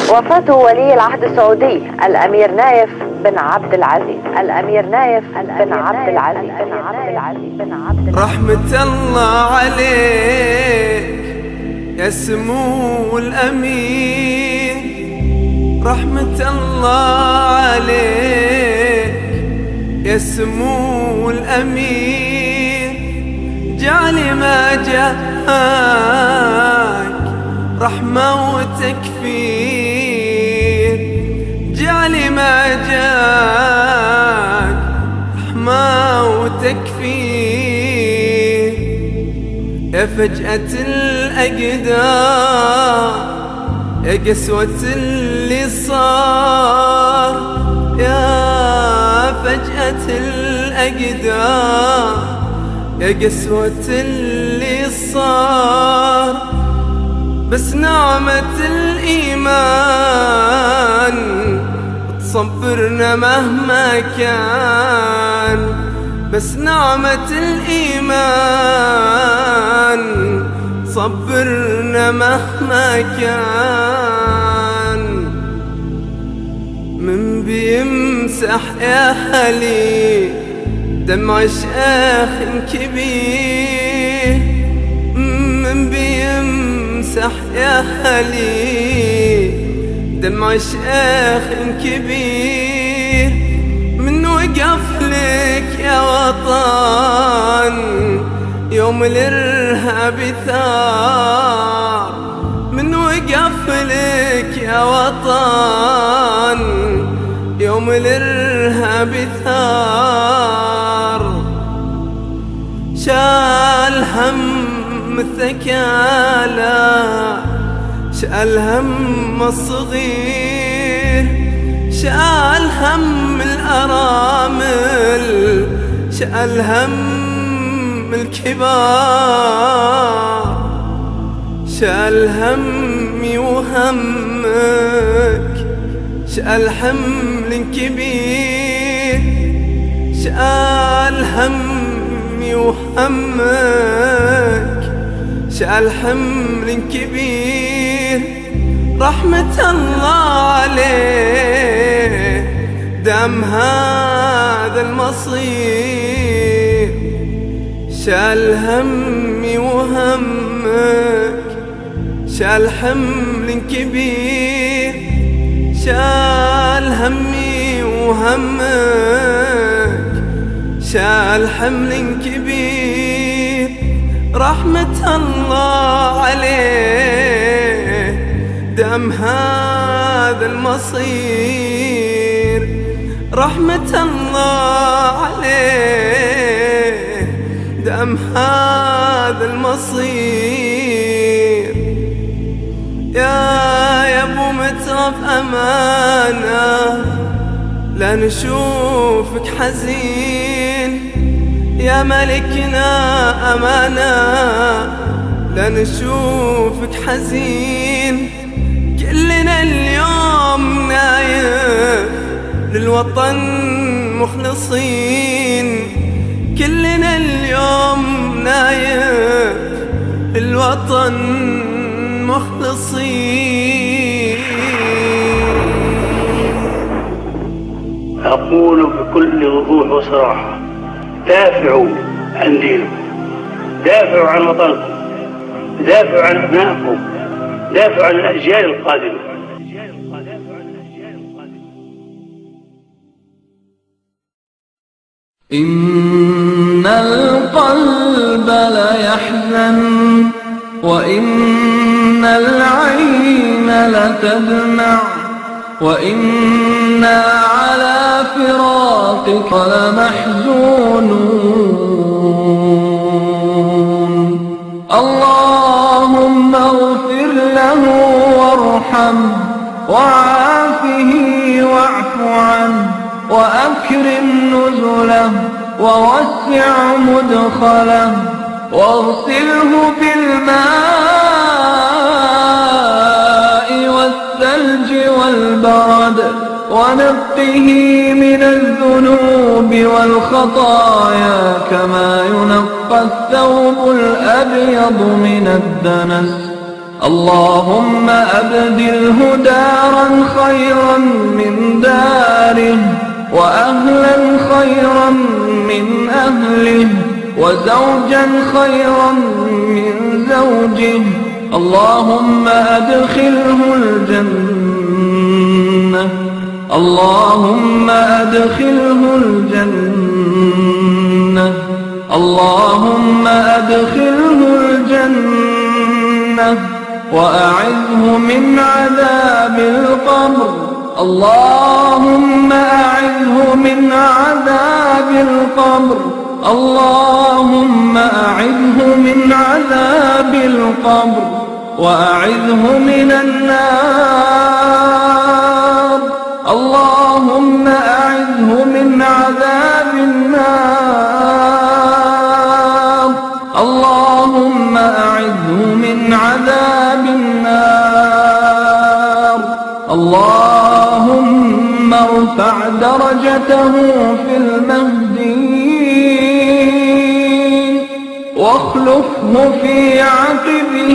وفاة ولي العهد السعودي الأمير نايف بن عبد العزيز. الأمير نايف بن عبد العزيز. رحمة الله عليك يا سمو الأمير، رحمة الله عليك يا سمو الأمير، جعلي ما جاك رحمة وتكفير، جعلي ما جاك رحمة وتكفير، يا فجأة الأقدار يا قسوة اللي صار، يا فجأة الأقدار يا قسوة اللي صار، بس نعمة الإيمان تصبرنا مهما كان، بس نعمة الإيمان صبرنا مهما كان. من بيمسح يا حلي دمع شيخ كبير، من بيمسح يا حلي دمع شيخ كبير، من وقف لك يا وطن يوم الإرهاب ثار، من وقف لك يا وطن يوم الإرهاب ثار، شال هم الثكالى شال هم الصغير، شال هم الأرامل شال هم الكبار، شال همي وهمك شال حمل كبير، شال همي وهمك شال حمل كبير، رحمة الله عليه دام هذا المصير، شال همي وهمك شال حمل كبير، شال همي وهمك شال حمل كبير، رحمة الله عليه دام هذا المصير، رحمة الله عليه دام هذا المصير. يا ابو مترف امانه لا نشوفك حزين، يا ملكنا امانه لا نشوفك حزين، كلنا اليوم نايف للوطن مخلصين، كلنا اليوم نايف للوطن مخلصين. أقول بكل وضوح وصراحة: دافعوا عن دينكم، دافعوا عن وطنكم، دافعوا عن أبنائكم، دافعوا عن الأجيال القادمة. إن القلب ليحزن وإن العين لتدمع، وإنا على فراقك لمحزونون. اللهم اغفر له وارحمه وعافه واعف عنه وأكرم نزله ووسع مدخله واغسله بالماء والثلج والبرد ونقه من الذنوب والخطايا كما ينقى الثوب الأبيض من الدنس. اللهم أبدله دارا خيرا من داره، وأهلا خيرا من أهله، وزوجا خيرا من زوجه. اللهم أدخله الجنة، اللهم أدخله الجنة، اللهم أدخله الجنة، وأعذه من عذاب القبر. اللهم أعذه من عذاب القبر، اللهم أعذه من عذاب القبر، وأعذه من النار. اللهم أعذه من عذاب النار، اللهم أعذه من عذاب النار. اللهم ارفع درجته في المهديين، واخلفه في عقبه